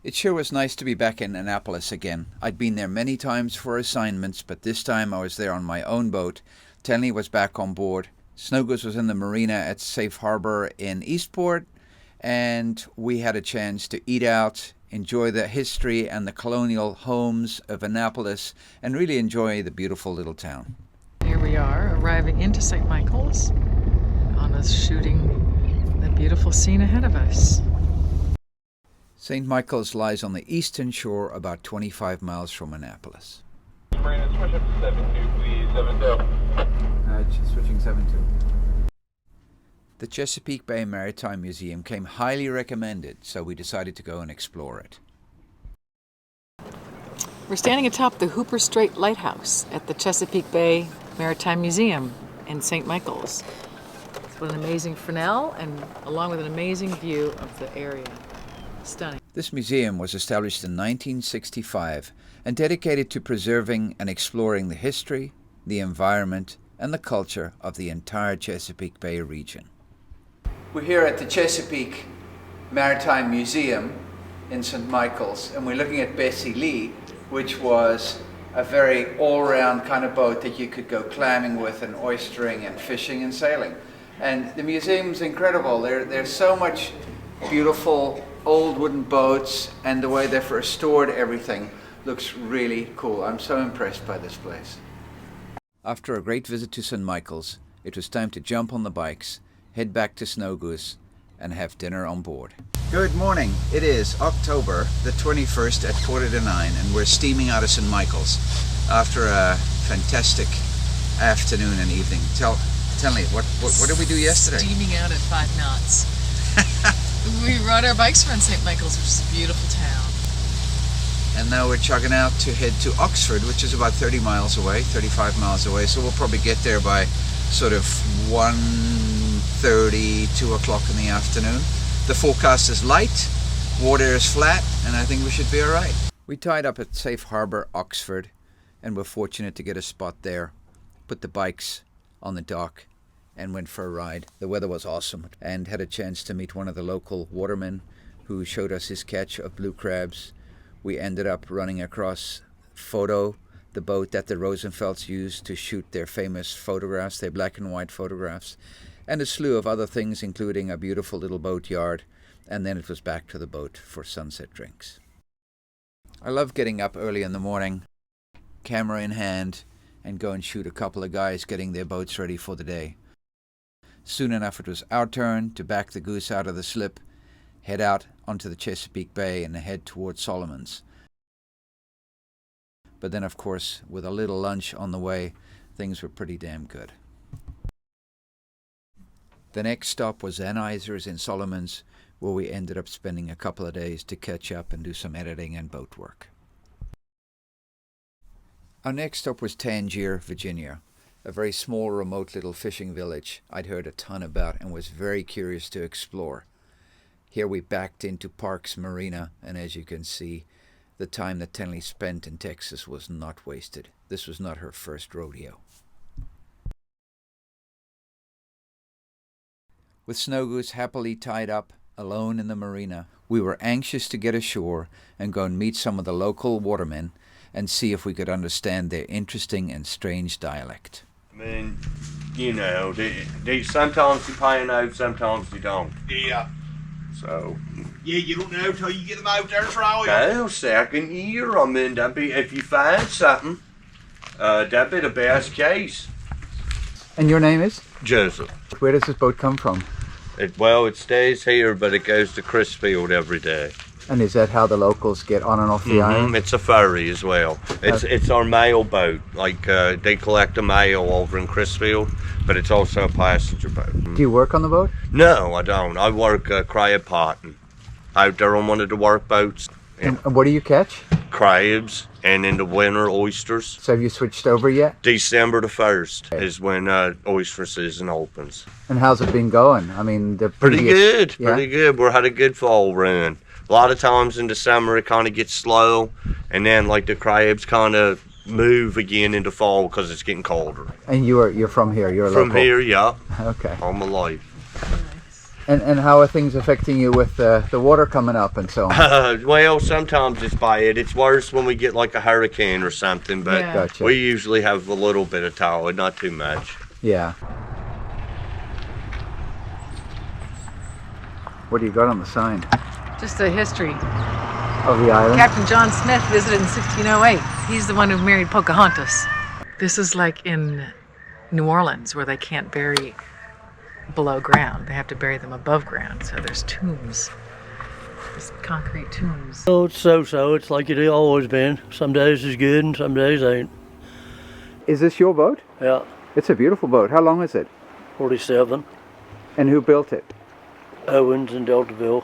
It sure was nice to be back in Annapolis again. I'd been there many times for assignments, but this time I was there on my own boat. Tenley was back on board. Snow Goose was in the marina at Safe Harbor in Eastport, and we had a chance to eat out, enjoy the history and the colonial homes of Annapolis, and really enjoy the beautiful little town. Here we are, arriving into St. Michael's. Anna's shooting the beautiful scene ahead of us. St. Michael's lies on the eastern shore about 25 miles from Annapolis. Brandon, switch up to 7-2, please. 7-2. Switching 7-2. The Chesapeake Bay Maritime Museum came highly recommended, so we decided to go and explore it. We're standing atop the Hooper Strait Lighthouse at the Chesapeake Bay Maritime Museum in St. Michael's. What an amazing Fresnel, and along with an amazing view of the area. Stunning. This museum was established in 1965 and dedicated to preserving and exploring the history, the environment, and the culture of the entire Chesapeake Bay region. We're here at the Chesapeake Maritime Museum in St. Michael's, and we're looking at Bessie Lee, which was a very all-round kind of boat that you could go clamming with and oystering and fishing and sailing. And the museum's incredible. There's so much beautiful old wooden boats, and the way they've restored everything looks really cool. I'm so impressed by this place. After a great visit to St. Michael's, it was time to jump on the bikes, head back to Snow Goose, and have dinner on board. Good morning. It is October the 21st at 8:45, and we're steaming out of St. Michael's after a fantastic afternoon and evening. Tell me, what did we do yesterday? Steaming out at 5 knots. We rode our bikes around St. Michael's, which is a beautiful town. And now we're chugging out to head to Oxford, which is about 30 miles away, 35 miles away. So we'll probably get there by sort of 1:30, 2 o'clock in the afternoon. The forecast is light, water is flat, and I think we should be all right. We tied up at Safe Harbor, Oxford, and were fortunate to get a spot there. Put the bikes on the dock and went for a ride. The weather was awesome, and had a chance to meet one of the local watermen who showed us his catch of blue crabs. We ended up running across Photo, the boat that the Rosenfelds used to shoot their famous photographs, their black and white photographs, and a slew of other things, including a beautiful little boatyard, and then it was back to the boat for sunset drinks. I love getting up early in the morning, camera in hand, and go and shoot a couple of guys getting their boats ready for the day. Soon enough it was our turn to back the Goose out of the slip, head out onto the Chesapeake Bay and head towards Solomon's. But then, of course, with a little lunch on the way, things were pretty damn good. The next stop was Anheuser's in Solomon's, where we ended up spending a couple of days to catch up and do some editing and boat work. Our next stop was Tangier, Virginia, a very small, remote little fishing village I'd heard a ton about and was very curious to explore. Here we backed into Parks Marina, and as you can see, the time that Tenley spent in Texas was not wasted. This was not her first rodeo. With Snow Goose happily tied up, alone in the marina, we were anxious to get ashore and go and meet some of the local watermen and see if we could understand their interesting and strange dialect. I mean, you know, they sometimes you pay out, sometimes you don't. Yeah. So. Yeah, you don't know till you get them out there for you. No, second year. I mean, that'd be, if you find something, that'd be the best case. And your name is? Joseph. Where does this boat come from? It stays here, but it goes to Crisfield every day. And is that how the locals get on and off the island? It's a ferry as well. It's our mail boat. Like they collect the mail over in Crisfield, but it's also a passenger boat. Do you work on the boat? No, I don't. I work crab potting out there on one of the work boats. And what do you catch? Crabs, and in the winter, oysters. So have you switched over yet? December the 1st is when oyster season opens. And how's it been going? I mean, the Pretty good, yeah? pretty good. We had a good fall run. A lot of times in the summer it kind of gets slow, and then like the crabs kind of move again into fall because it's getting colder. And you're from here? You're from local? Here, yeah. Okay. All my life. And how are things affecting you with the water coming up and so on? Well, sometimes it's bad. It's worse when we get like a hurricane or something, but Yeah. Gotcha. we usually have a little bit of tile, not too much. Yeah. What do you got on the sign? Just a history. Of the island? Captain John Smith visited in 1608. He's the one who married Pocahontas. This is like in New Orleans, where they can't bury below ground. They have to bury them above ground. So there's tombs. There's concrete tombs. Oh, it's so-so. It's like it always been. Some days is good and some days ain't. Is this your boat? Yeah, It's a beautiful boat. How long is it? 47. And who built it? Owens in Deltaville.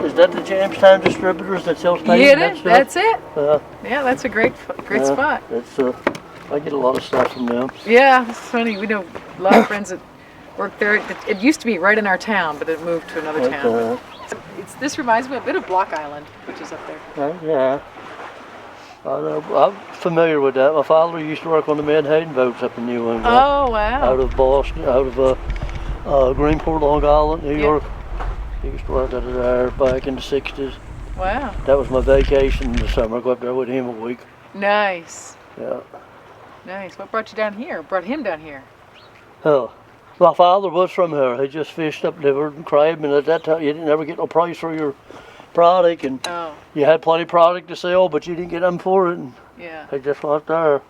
Is that the Jamestown distributors that sells paint? Yeah, and that that's stuff? it. Yeah, that's a great spot. It's I get a lot of stuff from them. Yeah, it's funny. We know a lot of friends that work there. It used to be right in our town, but it moved to another town. This reminds me a bit of Block Island, which is up there. Yeah. I know. I'm familiar with that. My father used to work on the Manhattan boats up in New England. Oh, wow. Out of Boston, out of Greenport, Long Island, New York. He used to work out of there back in the 60s. Wow. That was my vacation in the summer. I go up there with him a week. Nice. Yeah. Nice. What brought you down here? Brought him down here? Oh, my father was from here. He just fished up liver and crab, and at that time you didn't ever get no price for your product, and you had plenty of product to sell, but you didn't get them for it. And Yeah. he just went there.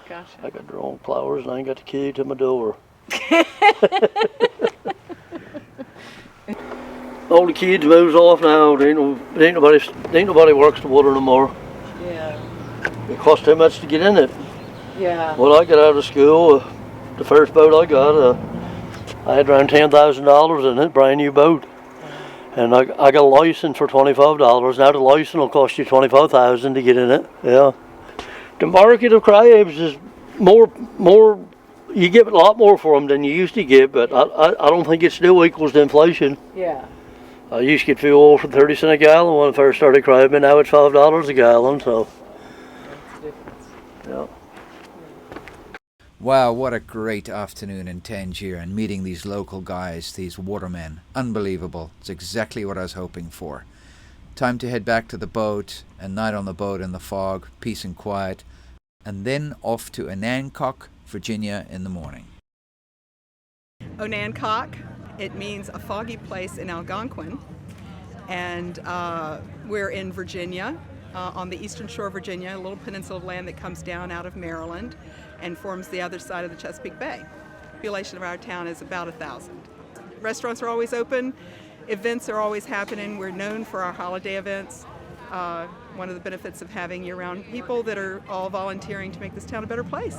Gotcha. I got drawn flowers, and I ain't got the key to my door. All the kids moves off now. Ain't nobody works the water no more. Yeah. It costs too much to get in it. Yeah. When I got out of school, the first boat I got, I had around $10,000 in it, brand new boat. And I got a license for $25. Now the license will cost you $25,000 to get in it. Yeah. The market of crabs is more. You get a lot more for them than you used to get, but I don't think it still equals the inflation. Yeah. I used to get fuel oil for 30 cents a gallon when I first started crabbing. Now it's $5 a gallon. So. That's the difference. Yeah. Wow, what a great afternoon in Tangier and meeting these local guys, these watermen. Unbelievable. It's exactly what I was hoping for. Time to head back to the boat, a night on the boat in the fog, peace and quiet, and then off to Onancock, Virginia in the morning. Onancock, it means a foggy place in Algonquin, and we're in Virginia, on the eastern shore of Virginia, a little peninsula of land that comes down out of Maryland and forms the other side of the Chesapeake Bay. The population of our town is about 1,000. Restaurants are always open, events are always happening. We're known for our holiday events. One of the benefits of having year-round people that are all volunteering to make this town a better place.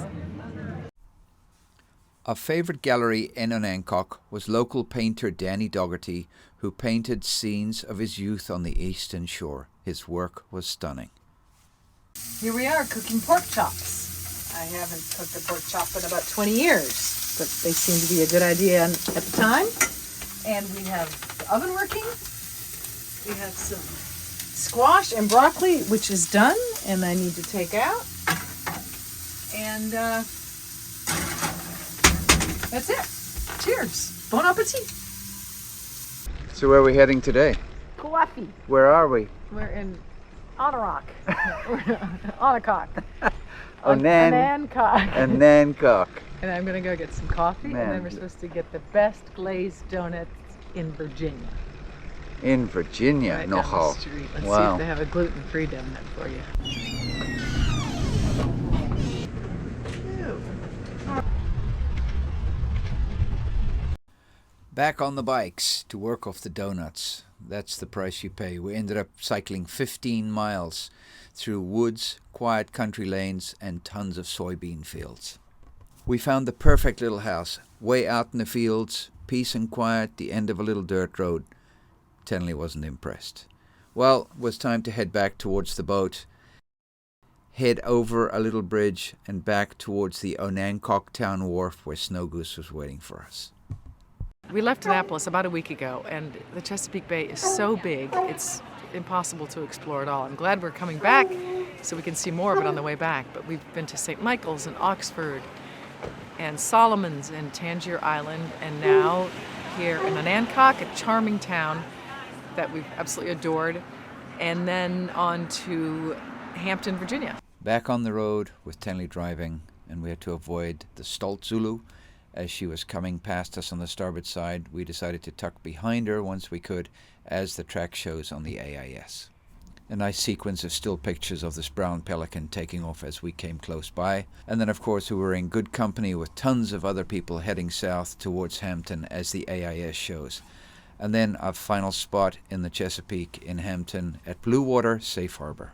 Our favourite gallery in Onancock was local painter Danny Dougherty, who painted scenes of his youth on the eastern shore. His work was stunning. Here we are cooking pork chops. I haven't cooked a pork chop in about 20 years, but they seem to be a good idea at the time. And we have the oven working. We have some squash and broccoli, which is done, and I need to take out. And that's it. Cheers. Bon appetit. So where are we heading today? Coffee. Where are we? We're in Onancock. Onancock. Onancock. And I'm gonna go get some coffee, and then we're supposed to get the best glazed donuts in Virginia. In Virginia, Right down the nogal. street. Let's see Wow. if they have a gluten-free donut for you. Back on the bikes to work off the donuts. That's the price you pay. We ended up cycling 15 miles through woods, quiet country lanes, and tons of soybean fields. We found the perfect little house, way out in the fields, peace and quiet, the end of a little dirt road. Tenley wasn't impressed. Well, it was time to head back towards the boat, head over a little bridge, and back towards the Onancock town wharf where Snow Goose was waiting for us. We left Annapolis about a week ago, and the Chesapeake Bay is so big, it's impossible to explore it all. I'm glad we're coming back so we can see more of it on the way back, but we've been to St. Michael's and Oxford and Solomon's and Tangier Island, and now here in Onancock, a charming town that we've absolutely adored, and then on to Hampton, Virginia. Back on the road with Tenley driving, and we had to avoid the Stolt Zulu. As she was coming past us on the starboard side, we decided to tuck behind her once we could, as the track shows on the AIS. A nice sequence of still pictures of this brown pelican taking off as we came close by. And then, of course, we were in good company with tons of other people heading south towards Hampton, as the AIS shows. And then our final spot in the Chesapeake in Hampton at Blue Water Safe Harbor.